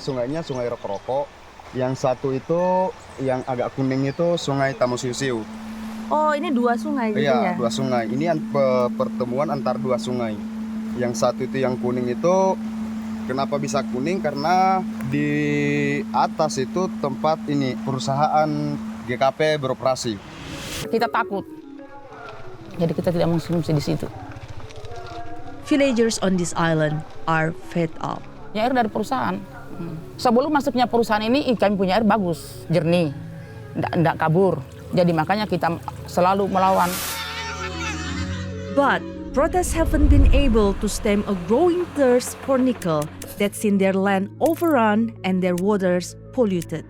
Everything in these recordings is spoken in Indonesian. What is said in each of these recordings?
sungainya Sungai Roko-Roko. Yang satu itu yang agak kuning itu Sungai Tamusiu-siu. Oh, ini dua sungai gitu ya? Iya, dua sungai. Ini pertemuan antar dua sungai. Yang satu itu yang kuning itu kenapa bisa kuning? Karena di atas itu tempat ini perusahaan GKP beroperasi. Kita takut. Jadi kita tidak mengonsumsi di situ. Villagers on this island are fed up. Ya, air dari perusahaan. Sebelum masuknya perusahaan ini, kami punya air bagus, jernih, tidak kabur. Jadi makanya kita selalu melawan. But protests haven't been able to stem a growing thirst for nickel that's seen their land overrun and their waters polluted.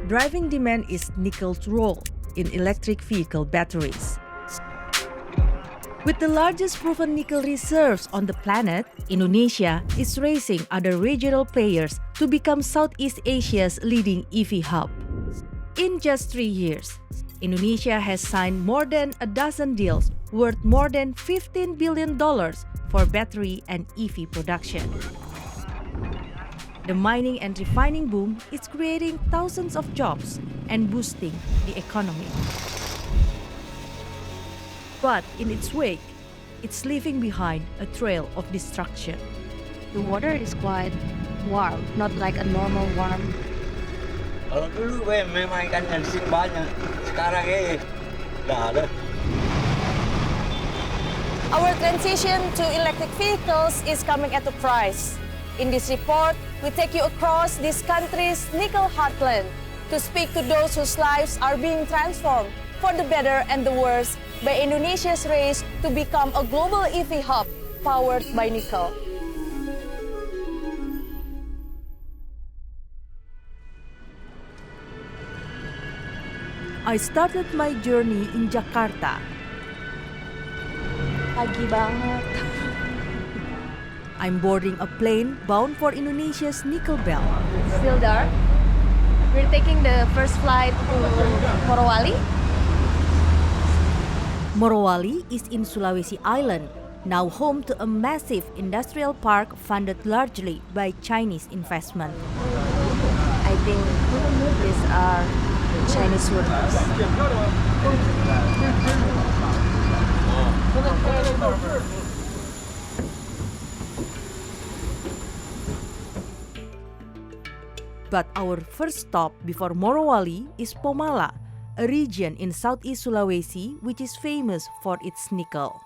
Driving demand is nickel's role in electric vehicle batteries. With the largest proven nickel reserves on the planet, Indonesia is racing other regional players to become Southeast Asia's leading EV hub. In just 3 years, Indonesia has signed more than a dozen deals worth more than $15 billion for battery and EV production. The mining and refining boom is creating thousands of jobs and boosting the economy. But in its wake, it's leaving behind a trail of destruction. The water is quite warm, not like a normal warm. Kalau dulu memang ikannya di sini banyak, sekarang nggak ada. Our transition to electric vehicles is coming at a price. In this report, we take you across this country's nickel heartland to speak to those whose lives are being transformed for the better and the worse by Indonesia's race to become a global EV hub powered by nickel. I started my journey in Jakarta. Pagi banget. I'm boarding a plane bound for Indonesia's nickel belt. Still dark. We're taking the first flight to Morowali. Morowali is in Sulawesi Island, now home to a massive industrial park funded largely by Chinese investment. I think these are Chinese workers. But our first stop before Morowali is Pomala, a region in Southeast Sulawesi which is famous for its nickel.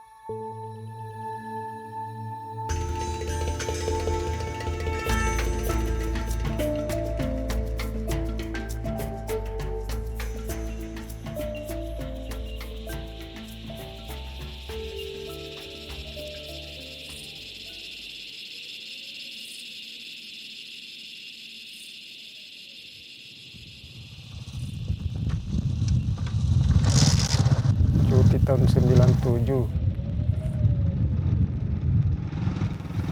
Cuti tahun 97.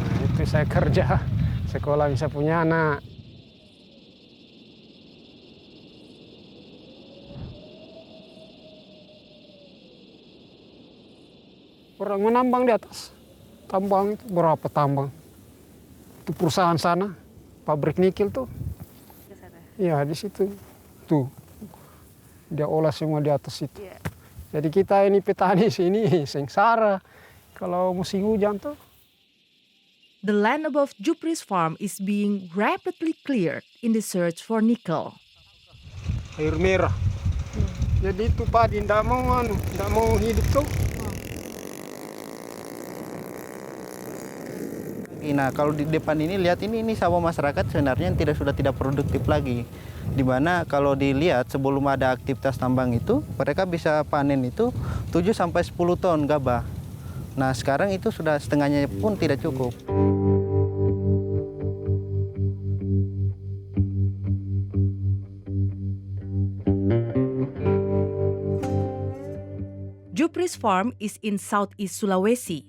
Nah, itu saya kerja, sekolah bisa punya anak. Orang menambang di atas. Tambang itu berapa tambang? Itu perusahaan sana, pabrik nikel tuh. Iya, di situ. Tuh. Dia olah semua di atas itu. Jadi kita ini petani sini sengsara kalau musim hujan tuh. The land above Jupris farm is being rapidly cleared in the search for nickel. Air merah. Jadi itu padi tidak mau hidup tuh. Nah, kalau di depan ini lihat ini sawah masyarakat sebenarnya yang sudah tidak produktif lagi. Di mana kalau dilihat sebelum ada aktivitas tambang itu, mereka bisa panen itu 7 sampai 10 ton gabah. Nah, sekarang itu sudah setengahnya pun tidak cukup. Jupris farm is in Southeast Sulawesi,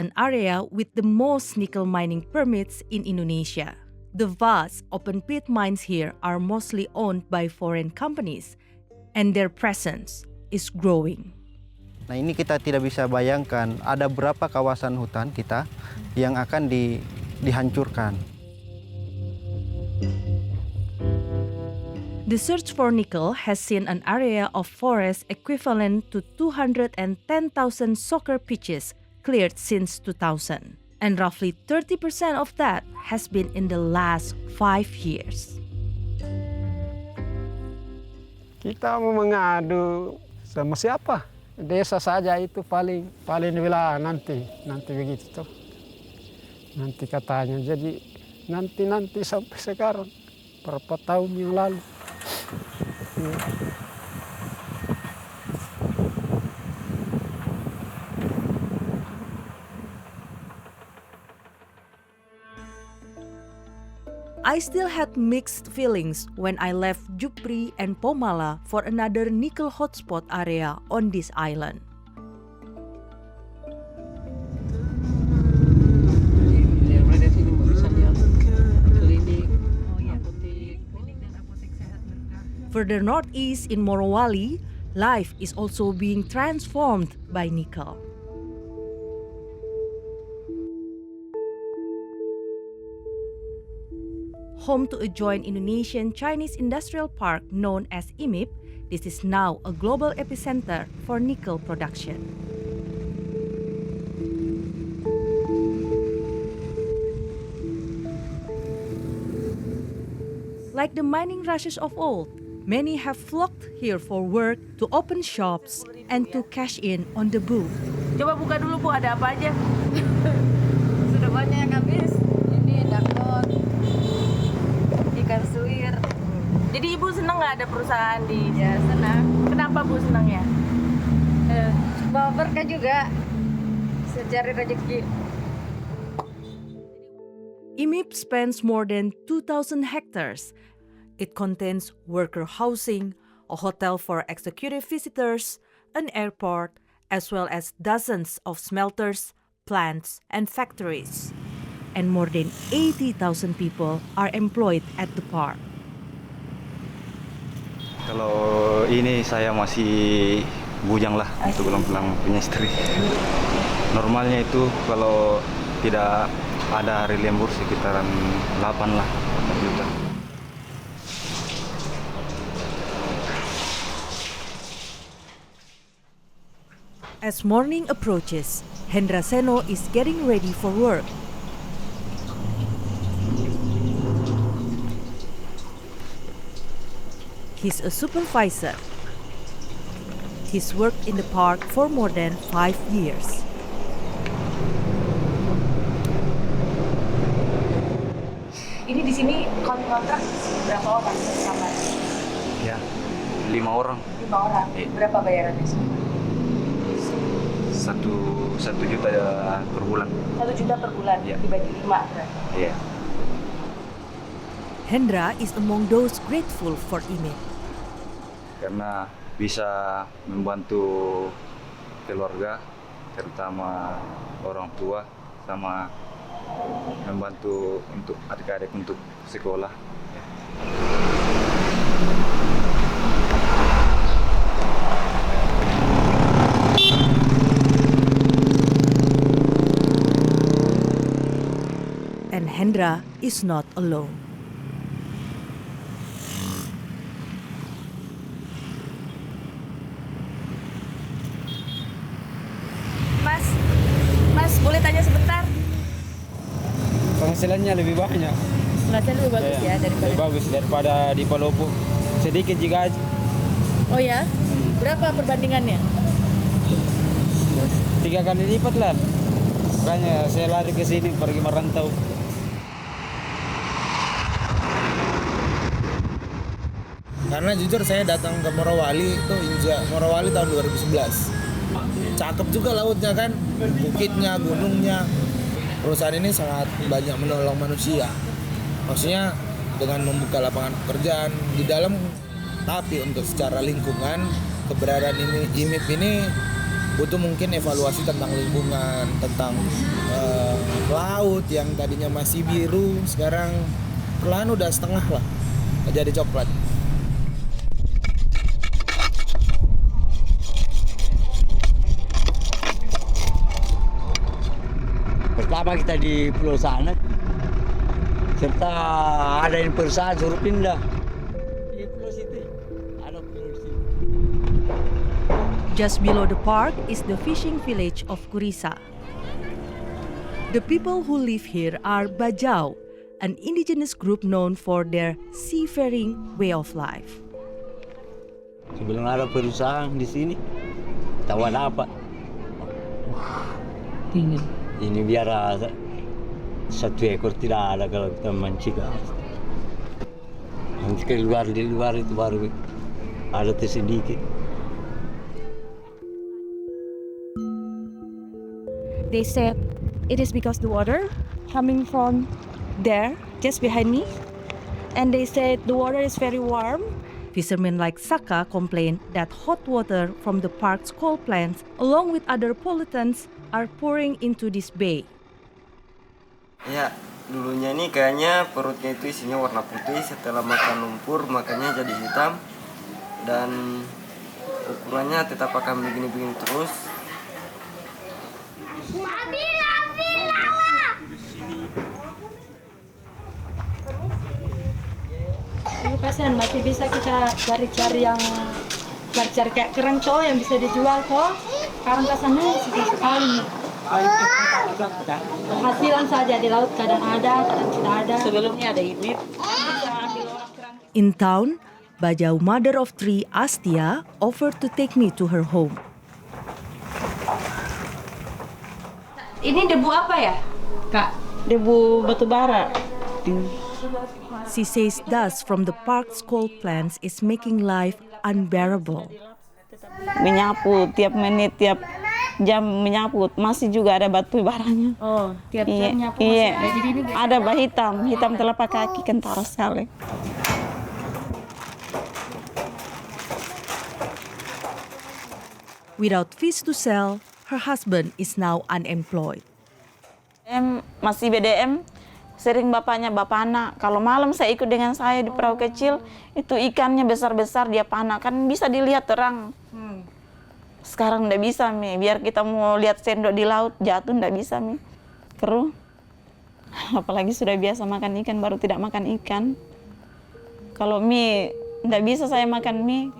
an area with the most nickel mining permits in Indonesia. The vast open-pit mines here are mostly owned by foreign companies, and their presence is growing. Nah ini kita tidak bisa bayangkan ada berapa kawasan hutan kita yang akan dihancurkan. The search for nickel has seen an area of forest equivalent to 210,000 soccer pitches cleared since 2000, and roughly 30% of that has been in the last 5 years. Kita mau mengadu sama siapa? Desa saja itu paling wilayah nanti begitu tuh. Nanti katanya, jadi nanti sampai sekarang berapa tahun yang lalu. Ya. I still had mixed feelings when I left Jupri and Pomala for another nickel hotspot area on this island. Further northeast in Morowali, life is also being transformed by nickel. Home to a joint Indonesian-Chinese industrial park known as IMIP, this is now a global epicenter for nickel production. Like the mining rushes of old, many have flocked here for work, to open shops, and to cash in on the boom. Coba buka dulu Bu, ada apa aja? Sudah banyak yang habis. Ini dakot, ikan suwir. Jadi Ibu senang nggak ada perusahaan di? Ya senang. Kenapa Bu senangnya? Bawa berkah juga. Secari rezeki. IMIP spans more than 2,000 hectares. It contains worker housing, a hotel for executive visitors, an airport, as well as dozens of smelters, plants, and factories. And more than 80,000 people are employed at the park. Kalau ini saya masih bujang lah untuk pulang punya istri. Normalnya itu kalau tidak ada hari lembur sekitaran 8 lah, 8 juta. As morning approaches, Hendra Seno is getting ready for work. He's a supervisor. He's worked in the park for more than 5 years. Ini di sini kontrak berapa orang sama? Ya, 5 orang. 5 orang. Berapa bayarannya sih? 1 juta per bulan. 1 juta per bulan, Ya. dibagi 5 berarti. Iya. Hendra is among those grateful for IMIP. Karena bisa membantu keluarga, terutama orang tua, sama membantu untuk adik-adik untuk sekolah. And Hendra is not alone. Mas, boleh tanya sebentar? Penghasilannya lebih banyak. Penghasilan lebih bagus ya daripada. Lebih bagus daripada di Palopo. Sedikit juga aja. Oh ya? Berapa perbandingannya? 3 kali lipat lah. Makanya saya lari ke sini pergi merantau. Karena jujur saya datang ke Morowali itu Morowali tahun 2011. Cakep juga lautnya kan, bukitnya, gunungnya. Perusahaan ini sangat banyak menolong manusia. Maksudnya dengan membuka lapangan pekerjaan di dalam, tapi untuk secara lingkungan keberadaan IMIP ini butuh mungkin evaluasi tentang lingkungan, tentang laut yang tadinya masih biru, sekarang perlahan udah setengah lah jadi coklat. lama kita di pulau sana. Serta ada yang perusahaan suruh pindah. Di pulau situ ada pulau situ. Just below the park is the fishing village of Kurisa. The people who live here are Bajau, an indigenous group known for their seafaring way of life. Sebelum ada perusahaan di sini, tahu ada apa? Ini biar satu ekor tidak ada kalau kita mancing. Nanti di luar itu baru ada sedikit. They said it is because the water coming from there, just behind me. And they said the water is very warm. Fishermen like Saka complain that hot water from the park's coal plants, along with other pollutants, are pouring into this bay. Ya, dulunya ini kayaknya perutnya itu isinya warna putih, setelah makan lumpur makanya jadi hitam. Dan ukurannya tetap akan begini-begini terus. Ini kasihan, masih bisa kita cari-cari yang cari kayak kerang cowok yang bisa dijual kok. Sekarang kesannya sedikit sekali. Hasilan saja di laut kadang ada, kadang tidak ada. Sebelumnya ada ini. In town, Bajau mother of three Astia offered to take me to her home. Ini debu apa ya, Kak? Debu batu bara. She says dust from the park's coal plants is making life unbearable. Menyapu tiap menit, tiap jam menyapu, masih juga ada batu baranya. Oh, tiap jam nyapu iya. masih ada. Jadi ini Ada bah hitam telapak kaki kentara sekali. Without fish to sell, her husband is now unemployed. Masih BDM, sering bapak anak. Kalau malam saya ikut dengan saya di perahu kecil, itu ikannya besar-besar dia panak, kan bisa dilihat terang. Sekarang nggak bisa, Mi. Biar kita mau lihat sendok di laut, jatuh nggak bisa, Mi. Keruh. Apalagi sudah biasa makan ikan, baru tidak makan ikan. Kalau mie, nggak bisa saya makan mie.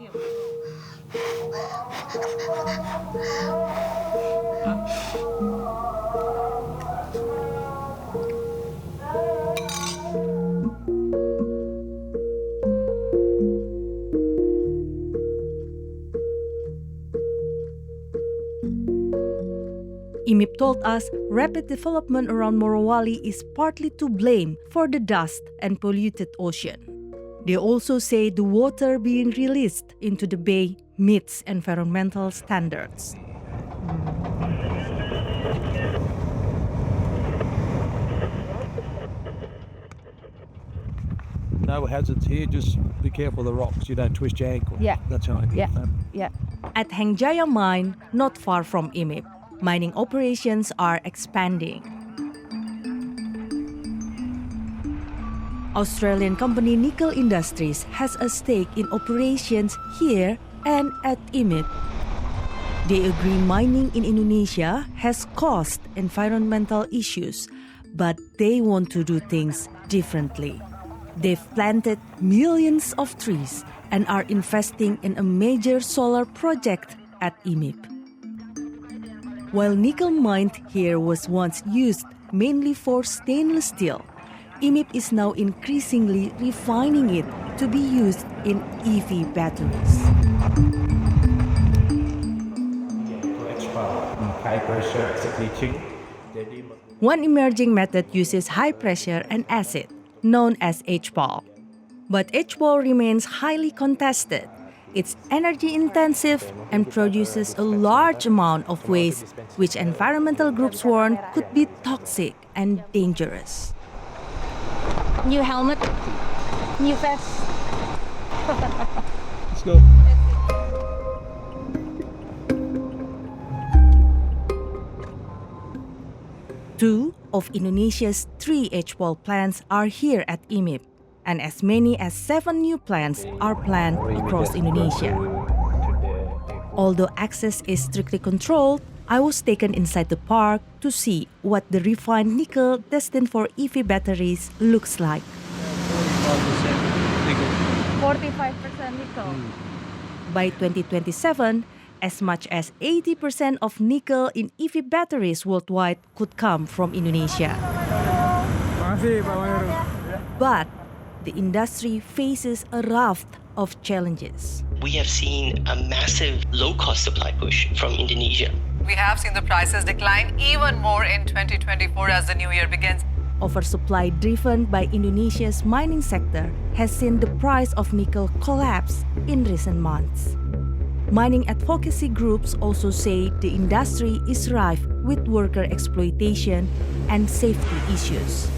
IMIP told us rapid development around Morowali is partly to blame for the dust and polluted ocean. They also say the water being released into the bay meets environmental standards. No hazards here, just be careful of the rocks, you don't twist your ankle. Yeah. That's how I get that. Yeah. At Hengjaya Mine, not far from IMIP, mining operations are expanding. Australian company Nickel Industries has a stake in operations here and at IMIP. They agree mining in Indonesia has caused environmental issues, but they want to do things differently. They've planted millions of trees and are investing in a major solar project at IMIP. While nickel mined here was once used mainly for stainless steel, IMIP is now increasingly refining it to be used in EV batteries. One emerging method uses high pressure and acid, known as HPAL. But HPAL remains highly contested. It's energy intensive and produces a large amount of waste, which environmental groups warn could be toxic and dangerous. New helmet, new vest. Let's go. Two of Indonesia's 3 HPAL plants are here at IMIP, and as many as 7 new plants are planned across Indonesia. Although access is strictly controlled, I was taken inside the park to see what the refined nickel destined for EV batteries looks like. 45% nickel. By 2027, as much as 80% of nickel in EV batteries worldwide could come from Indonesia. But the industry faces a raft of challenges. We have seen a massive low-cost supply push from Indonesia. We have seen the prices decline even more in 2024 as the new year begins. Oversupply driven by Indonesia's mining sector has seen the price of nickel collapse in recent months. Mining advocacy groups also say the industry is rife with worker exploitation and safety issues.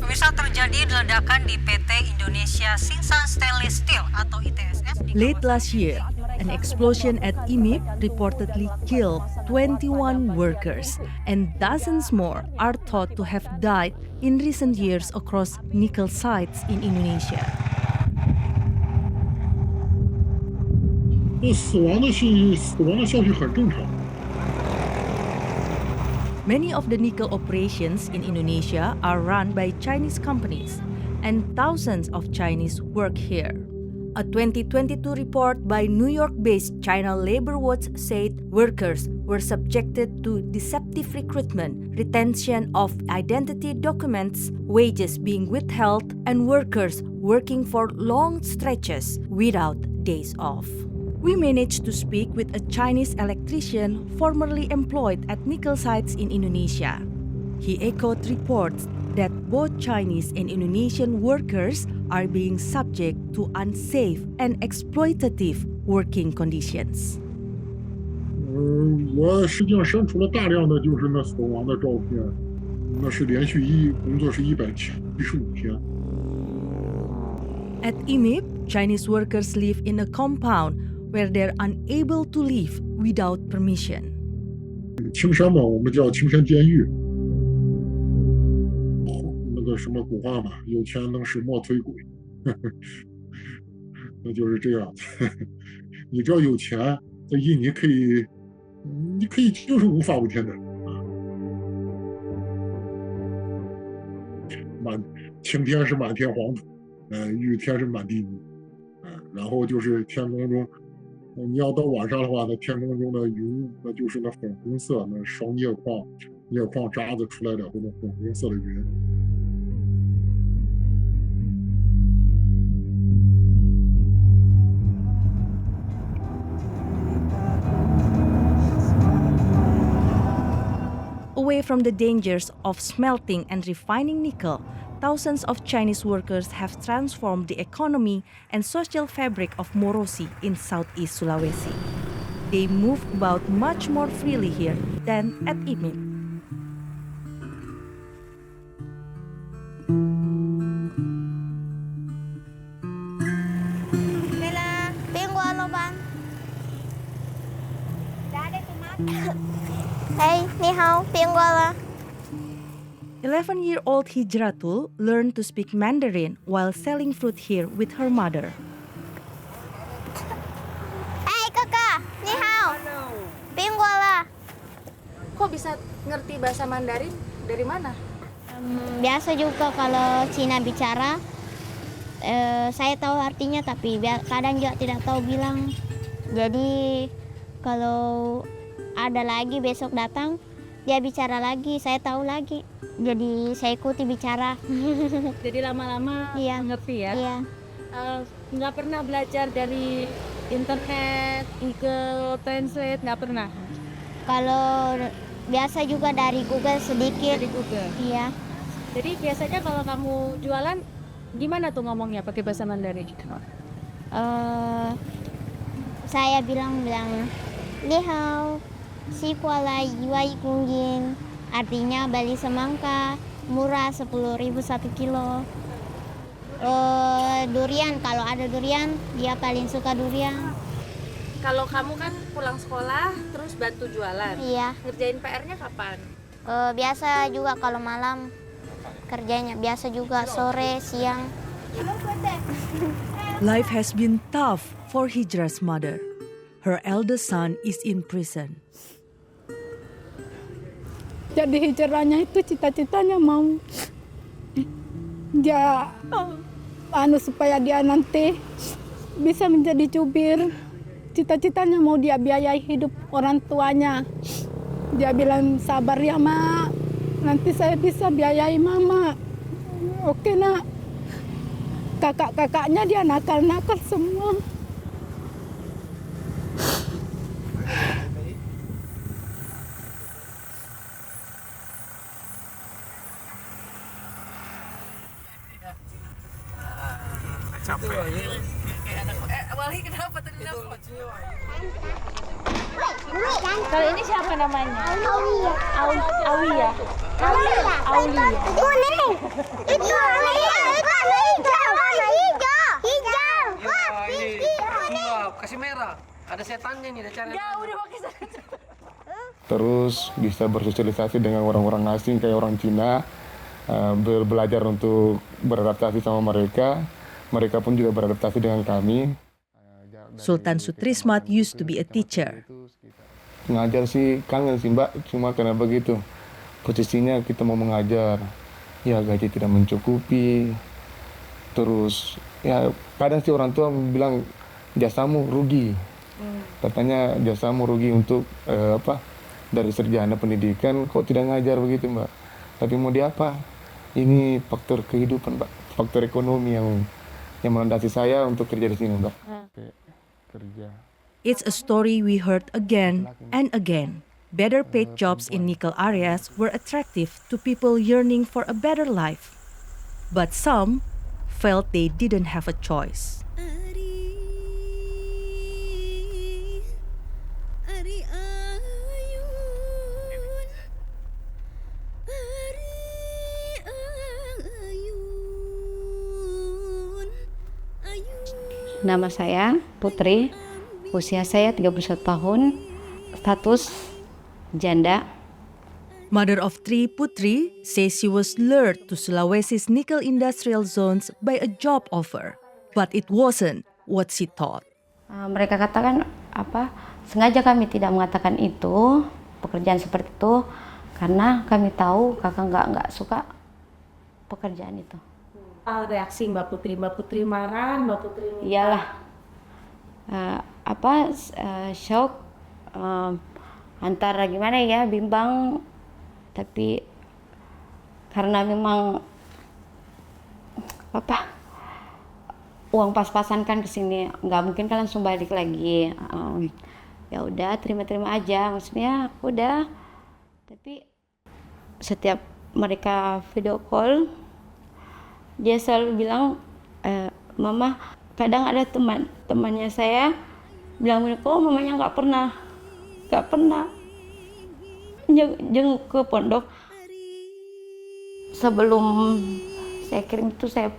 Bisa terjadi ledakan di PT Indonesia Tsingshan Stainless Steel atau ITSS. Late last year, an explosion at IMIP reportedly killed 21 workers, and dozens more are thought to have died in recent years across nickel sites in Indonesia. 死亡的消息很正常。 Many of the nickel operations in Indonesia are run by Chinese companies, and thousands of Chinese work here. A 2022 report by New York-based China Labor Watch said workers were subjected to deceptive recruitment, retention of identity documents, wages being withheld, and workers working for long stretches without days off. We managed to speak with a Chinese electrician formerly employed at nickel sites in Indonesia. He echoed reports that both Chinese and Indonesian workers are being subject to unsafe and exploitative working conditions. 我实际上删除了大量的就是那死亡的照片，那是连续工作是175天。 At IMIP, Chinese workers live in a compound where they're unable to leave without permission. 青山嘛，我们叫青山监狱。那个什么古话嘛，有钱能使磨腿鬼，那就是这样。你只要有钱，在印尼你可以就是无法无天的。晴天是满天黄土，雨天是满地泥，然后就是天空中。 你要到晚上的话，那天空中的云，那就是那粉红色，那烧镍矿渣子出来了，那种粉红色的云。 Away from the dangers of smelting and refining nickel, thousands of Chinese workers have transformed the economy and social fabric of Morosi in southeast Sulawesi. They move about much more freely here than at IMIP. Hey, ni hao, 11-year-old Hijratul learned to speak Mandarin while selling fruit here with her mother. Hey kakak, ni hao, pingguala. Kok bisa ngerti bahasa Mandarin? Dari mana? Biasa juga kalau Cina bicara, saya tahu artinya tapi kadang juga tidak tahu bilang. Jadi kalau ada lagi besok datang, dia bicara lagi, saya tahu lagi. Jadi saya ikuti bicara. Jadi lama-lama ngerti ya? Iya. Nggak pernah belajar dari internet, Google Translate, nggak pernah? Kalau biasa juga dari Google sedikit. Dari Google? Iya. Jadi biasanya kalau kamu jualan, gimana tuh ngomongnya pakai bahasa Mandarin? Saya bilang ni hao, si kuala yuai kungjin. Artinya bali semangka, murah 10.000 1 kilo. Durian, kalau ada durian, dia paling suka durian. Kalau kamu kan pulang sekolah, terus bantu jualan. Iya. Ngerjain PR-nya kapan? Biasa juga kalau malam kerjanya, biasa juga sore, siang. Life has been tough for Hijra's mother. Her eldest son is in prison. Jadi hijrahnya itu cita-citanya mau dia supaya dia nanti bisa menjadi jubir. Cita-citanya mau dia biayai hidup orang tuanya. Dia bilang, sabar ya Mak, nanti saya bisa biayai Mama. Oke nak. Kakak-kakaknya dia nakal-nakal semua. Wali kenapa tadi nelfon? Kalau ini siapa namanya? Aulia. Aulia. Aulia. Kuning. Itu warna hijau. Kasih merah. Ada setannya nih, ada cara. Ya udah pakai sana. Terus bisa bersosialisasi dengan orang-orang asing kayak orang Cina, belajar untuk beradaptasi sama mereka. Mereka pun juga beradaptasi dengan kami. Sultan Sutrismat used to be a teacher. Ngajar sih kangen sih Mbak, cuma karena begitu. Posisinya kita mau mengajar, ya gaji tidak mencukupi. Terus ya kadang sih orang tua bilang jasamu rugi. Katanya jasamu rugi untuk dari sarjana pendidikan kok tidak ngajar begitu Mbak. Tapi mau diapa? Ini faktor kehidupan Mbak, faktor ekonomi yang melandasi saya untuk kerja di sini Mbak. Kerja. It's a story we heard again and again. Better paid jobs in nickel areas were attractive to people yearning for a better life. But some felt they didn't have a choice. Nama saya Putri, usia saya 31 tahun, status janda. Mother of three, Putri says she was lured to Sulawesi's nickel industrial zones by a job offer, but it wasn't what she thought. Mereka katakan sengaja kami tidak mengatakan itu, pekerjaan seperti itu, karena kami tahu kakak nggak suka pekerjaan itu. Reaksi Mbak Putri marah, Mbak Putri iyalah shock, antara gimana ya, bimbang, tapi karena memang uang pas-pasan kan kesini, nggak mungkin kan langsung balik lagi. Ya udah terima aja, maksudnya udah. Tapi setiap mereka video call, dia selalu bilang, Mama, kadang ada temannya saya bilang, kok mamanya nggak pernah jenguk ke pondok. Sebelum saya kirim itu saya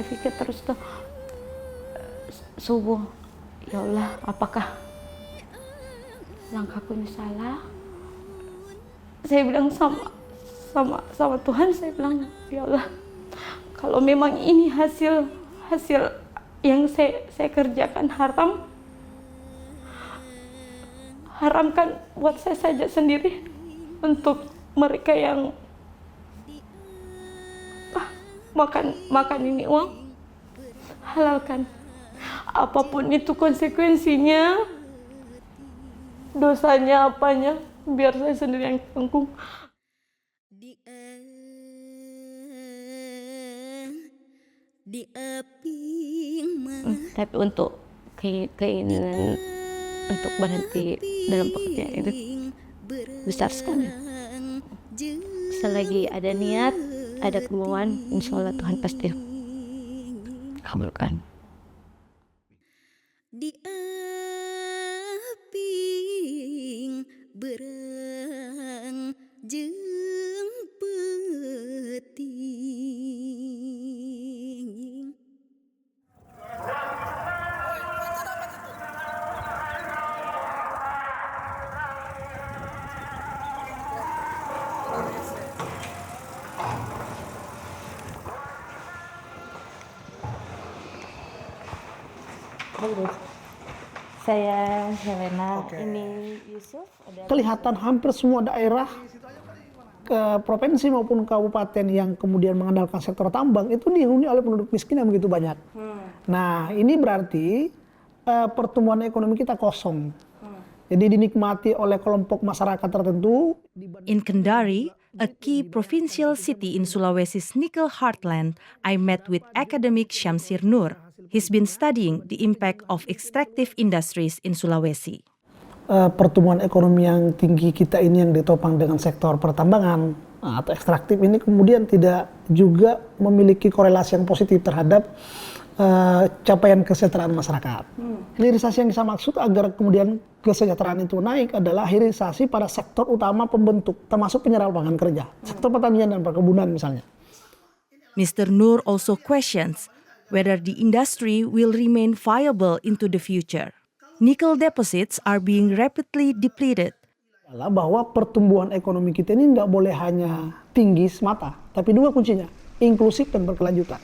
pikir terus tuh subuh, ya Allah, apakah langkahku ini salah? Saya bilang sama Tuhan, saya bilang, ya Allah, kalau memang ini hasil yang saya kerjakan haramkan buat saya saja sendiri. Untuk mereka yang makan ini uang, halalkan. Apapun itu konsekuensinya, dosanya apanya, biar saya sendiri yang tanggung. Tapi untuk keinginan untuk berhenti dalam pekerjaan itu besar sekali. Selagi ada niat, ada kemauan, insya Allah Tuhan pasti kabulkan. Di aping berang jeung peuting. Saya Helena, ini Yusuf. Kelihatan hampir semua daerah provinsi maupun kabupaten yang kemudian mengandalkan sektor tambang itu dihuni oleh penduduk miskin yang begitu banyak. Nah, ini berarti pertumbuhan ekonomi kita kosong. Jadi dinikmati oleh kelompok masyarakat tertentu. In Kendari, a key provincial city in Sulawesi's nickel heartland, I met with academic Syamsir Nur. He's been studying the impact of extractive industries in Sulawesi. Pertumbuhan ekonomi yang tinggi kita ini yang ditopang dengan sektor pertambangan atau ekstraktif ini kemudian tidak juga memiliki korelasi yang positif terhadap capaian kesejahteraan masyarakat. Hilirisasi yang saya maksud agar kemudian kesejahteraan itu naik adalah hilirisasi pada sektor utama pembentuk, termasuk penyerap lapangan kerja, sektor pertanian dan perkebunan misalnya. Mr. Nur also questions whether the industry will remain viable into the future. Nickel deposits are being rapidly depleted. Bahwa pertumbuhan ekonomi kita ini nggak boleh hanya tinggi semata, tapi dua kuncinya, inklusif dan berkelanjutan.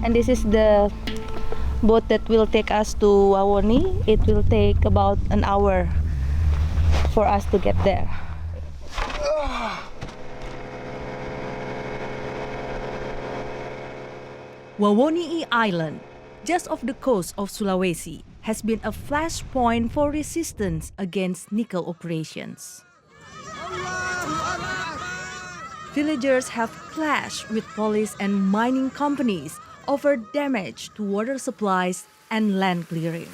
And this is the boat that will take us to Wawoni. It will take about an hour for us to get there. Wawoni Island, just off the coast of Sulawesi, has been a flashpoint for resistance against nickel operations. Villagers have clashed with police and mining companies over damage to water supplies and land clearing.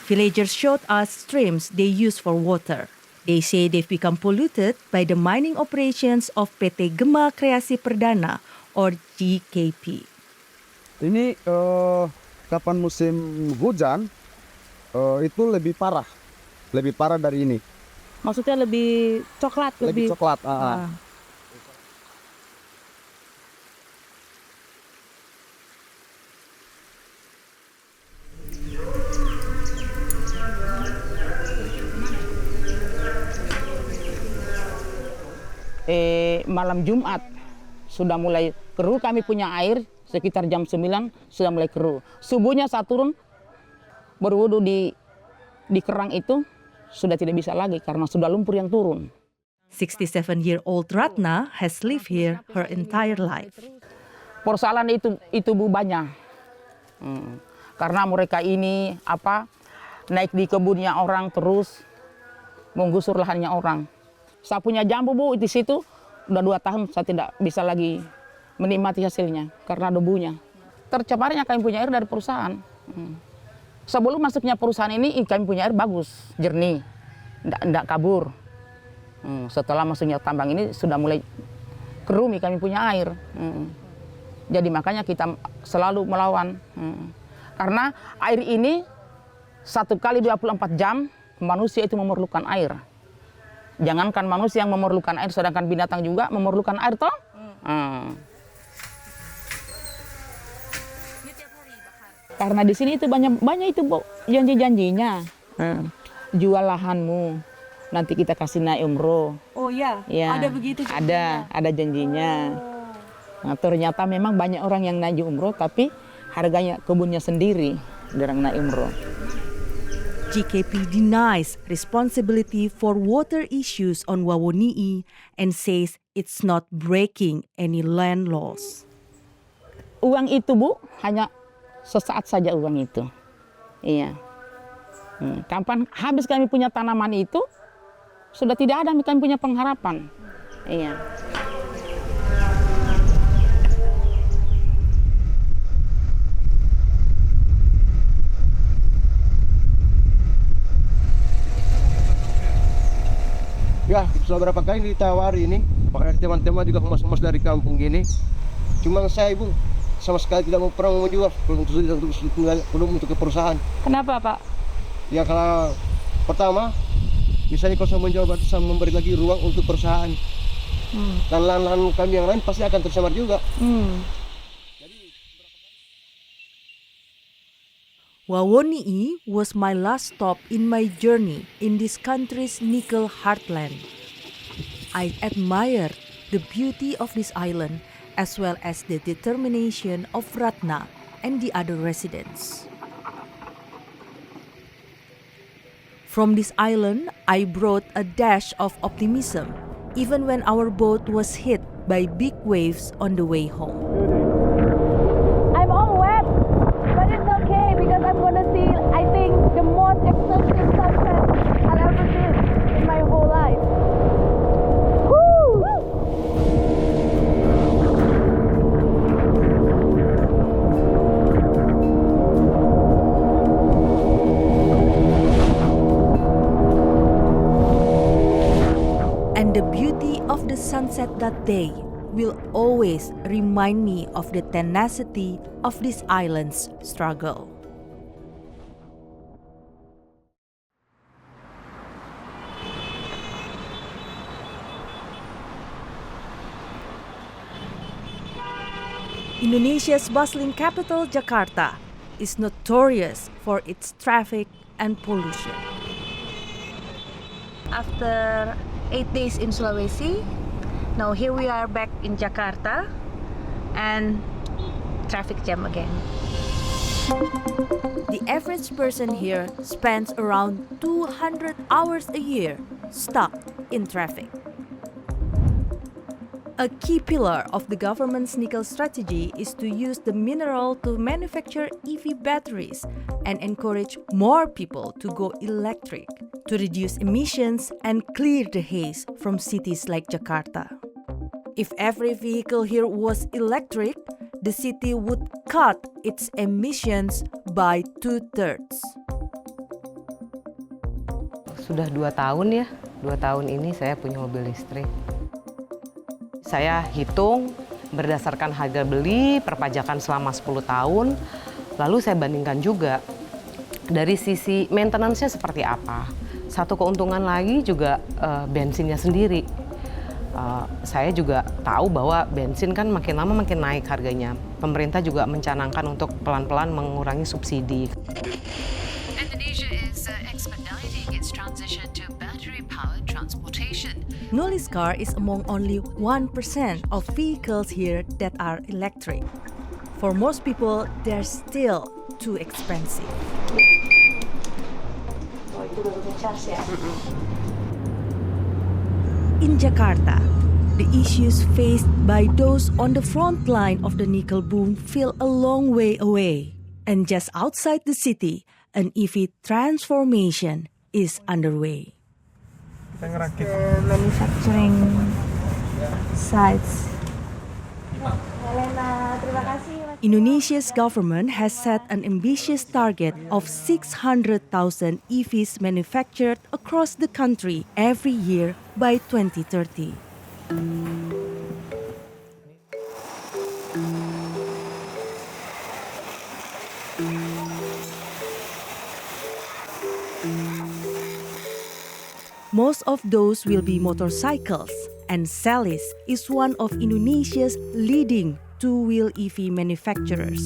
Villagers showed us streams they use for water. They say they've become polluted by the mining operations of PT Gema Kreasi Perdana or GKP. Ini kapan musim hujan itu lebih parah dari ini. Maksudnya lebih coklat, lebih coklat. Malam Jumat sudah mulai keruh, kami punya air sekitar jam 9 sudah mulai keruh. Subuhnya saat turun berwudu di kerang itu sudah tidak bisa lagi karena sudah lumpur yang turun. 67-year-old Ratna has lived here her entire life. Persoalan itu Bu banyak. Karena mereka ini naik di kebunnya orang terus menggusur lahannya orang. Saya punya jambu Bu di situ udah 2 tahun saya tidak bisa lagi menikmati hasilnya karena debunya. Tercemarnya kami punya air dari perusahaan. Sebelum masuknya perusahaan ini kami punya air bagus, jernih, tidak kabur. Setelah masuknya tambang ini sudah mulai kerumi kami punya air. Jadi makanya kita selalu melawan. Karena air ini 1 kali 24 jam manusia itu memerlukan air. Jangankan manusia yang memerlukan air, sedangkan binatang juga memerlukan air toh. Karena di sini itu banyak itu Bu, janji-janjinya. Jual lahanmu, nanti kita kasih naik umroh. Oh ya, ada begitu juga. Ada janjinya. Nah, ternyata memang banyak orang yang naik umroh, tapi harganya kebunnya sendiri orang naik umroh. GKP denies responsibility for water issues on Wawoni and says it's not breaking any land laws. Uang itu Bu, hanya sesaat saja uang itu. Iya. Kapan habis kami punya tanaman itu, sudah tidak ada kami punya pengharapan. Iya. Ya, sudah berapa kali ditawari ini, makanya teman-teman juga mas-mas dari kampung gini. Cuma saya Ibu sama sekali tidak pernah mau jual untuk ke perusahaan. Kenapa Pak? Ya kalau pertama, misalnya kalau saya menjual berarti saya memberi lagi ruang untuk perusahaan. Dan lahan-lahan kami yang lain pasti akan tercemar juga. Wawoni was my last stop in my journey in this country's nickel heartland. I admired the beauty of this island as well as the determination of Ratna and the other residents. From this island, I brought a dash of optimism, even when our boat was hit by big waves on the way home. I'm all wet, but it's okay because I'm gonna see, I think, the most expensive sunset I'll ever see in my whole life. Woo! And the beauty of the sunset that day will always remind me of the tenacity of this island's struggle. Indonesia's bustling capital, Jakarta, is notorious for its traffic and pollution. After 8 days in Sulawesi, now here we are back in Jakarta and traffic jam again. The average person here spends around 200 hours a year stuck in traffic. A key pillar of the government's nickel strategy is to use the mineral to manufacture EV batteries and encourage more people to go electric to reduce emissions and clear the haze from cities like Jakarta. If every vehicle here was electric, the city would cut its emissions by 2/3. Sudah 2 tahun ya, 2 tahun ini saya punya mobil listrik. Saya hitung berdasarkan harga beli, perpajakan selama 10 tahun, lalu saya bandingkan juga dari sisi maintenance-nya seperti apa. Satu keuntungan lagi juga bensinnya sendiri. Saya juga tahu bahwa bensin kan makin lama makin naik harganya. Pemerintah juga mencanangkan untuk pelan-pelan mengurangi subsidi. Indonesia is expediting its transition to battery-powered transportation. Nulis car is among only 1% of vehicles here that are electric. For most people, they're still too expensive. In Jakarta, the issues faced by those on the front line of the nickel boom feel a long way away. And just outside the city, an EV transformation is underway. The manufacturing sites. Indonesia's government has set an ambitious target of 600,000 EVs manufactured across the country every year by 2030. Most of those will be motorcycles, and Celis is one of Indonesia's leading two-wheel EV manufacturers.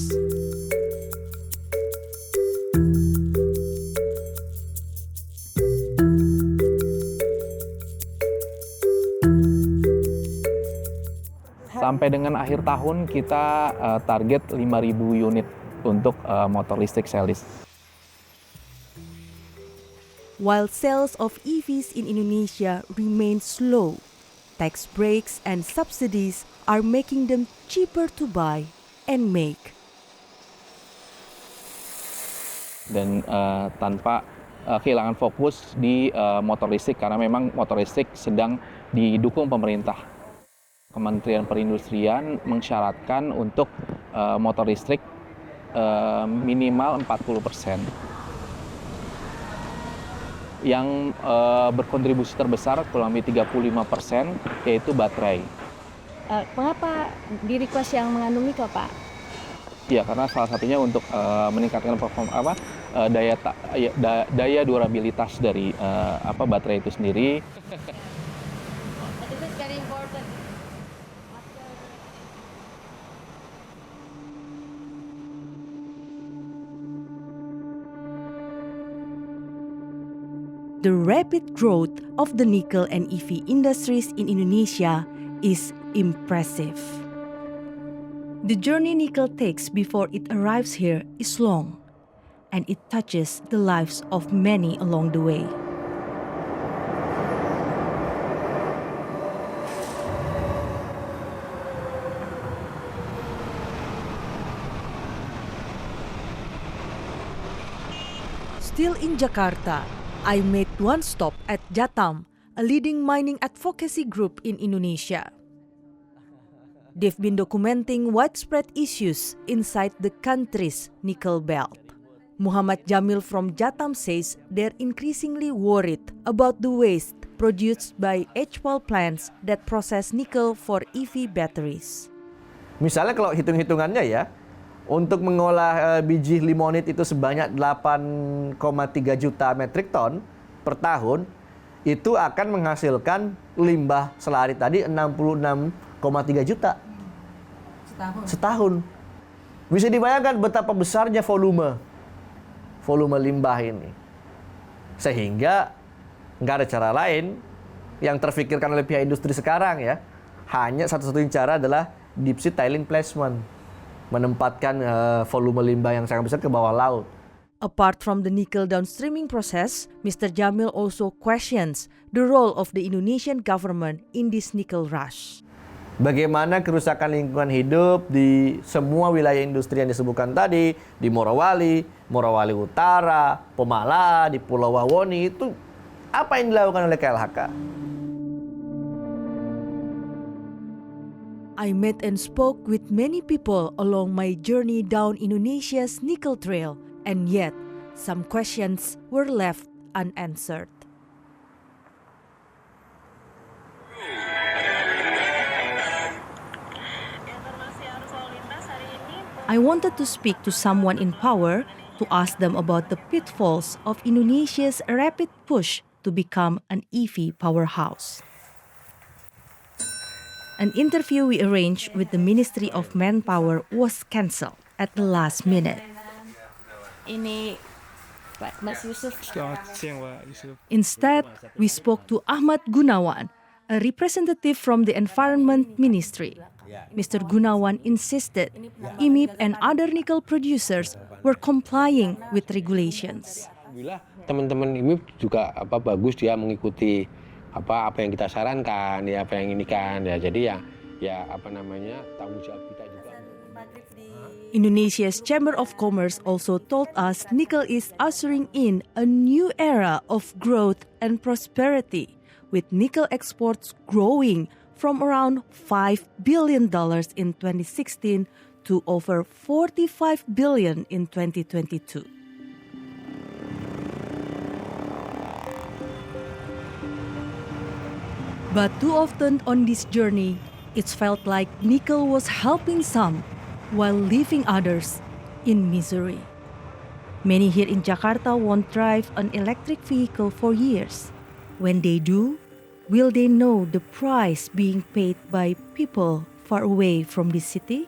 Sampai dengan akhir tahun kita target 5.000 unit untuk motor listrik Celis. While sales of EVs in Indonesia remain slow, tax breaks and subsidies are making them cheaper to buy and make. Dan tanpa kehilangan fokus di motor listrik karena memang motor listrik sedang didukung pemerintah. Kementerian Perindustrian mensyaratkan untuk motor listrik minimal 40%. Yang berkontribusi terbesar kurang lebih 35% yaitu baterai. Mengapa di-request yang mengandung nikel, Pak? Ya, karena salah satunya untuk meningkatkan performa daya durabilitas dari baterai itu sendiri. The rapid growth of the nickel and EV industries in Indonesia is impressive. The journey nickel takes before it arrives here is long, and it touches the lives of many along the way. Still in Jakarta, I made one stop at Jatam, a leading mining advocacy group in Indonesia. They've been documenting widespread issues inside the country's nickel belt. Muhammad Jamil from Jatam says they're increasingly worried about the waste produced by HPAL plants that process nickel for EV batteries. Misalnya kalau hitung-hitungannya ya, untuk mengolah biji limonit itu sebanyak 8,3 juta metrik ton per tahun, itu akan menghasilkan limbah selari tadi 66,3 juta. Setahun. Bisa dibayangkan betapa besarnya volume limbah ini. Sehingga nggak ada cara lain yang terfikirkan oleh pihak industri sekarang ya. Hanya satu-satunya cara adalah deep sea tiling placement. Menempatkan volume limbah yang sangat besar ke bawah laut. Apart from the nickel downstreaming process, Mr. Jamil also questions the role of the Indonesian government in this nickel rush. Bagaimana kerusakan lingkungan hidup di semua wilayah industri yang disebutkan tadi, di Morowali, Morowali Utara, Pemala, di Pulau Wawoni, itu apa yang dilakukan oleh KLHK? I met and spoke with many people along my journey down Indonesia's nickel trail, and yet some questions were left unanswered. I wanted to speak to someone in power to ask them about the pitfalls of Indonesia's rapid push to become an EV powerhouse. An interview we arranged with the Ministry of Manpower was cancelled at the last minute. Ini Pak Mas Yusuf. Instead, we spoke to Ahmad Gunawan, a representative from the Environment Ministry. Mr. Gunawan insisted IMIP and other nickel producers were complying with regulations. Teman-teman IMIP juga bagus dia mengikuti apa yang kita sarankan ya, apa yang ini kan ya, jadi ya tanggung jawab kita juga. Indonesia's Chamber of Commerce also told us nickel is ushering in a new era of growth and prosperity, with nickel exports growing from around $5 billion in 2016 to over $45 billion in 2022. But too often on this journey, it's felt like nickel was helping some while leaving others in misery. Many here in Jakarta won't drive an electric vehicle for years. When they do, will they know the price being paid by people far away from the city?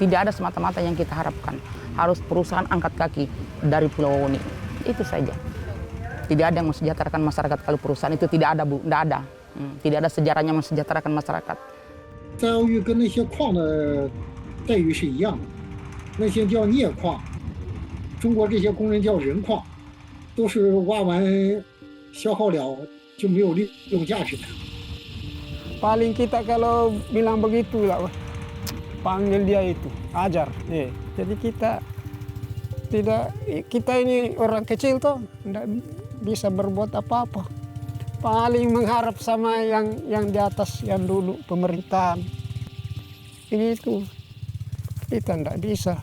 Tidak ada semata-mata yang kita harapkan. Harus perusahaan angkat kaki dari Pulau Wawoni. Itu saja. Tidak ada yang mensejahterakan masyarakat kalau perusahaan itu tidak ada, Bu. Tidak ada. Tidak ada sejarahnya mensejahterakan masyarakat. 在奥运跟那些矿的待遇是一样的。 那些叫镍矿，中国这些工人叫人矿，都是挖完消耗了就没有利用价值的。 Paling kita kalau bilang begitu lah, panggil dia itu, ajar. Jadi kita ini orang kecil toh, tidak bisa berbuat apa-apa. Paling mengharap sama yang di atas, yang dulu pemerintahan. Begitu, kita tidak bisa.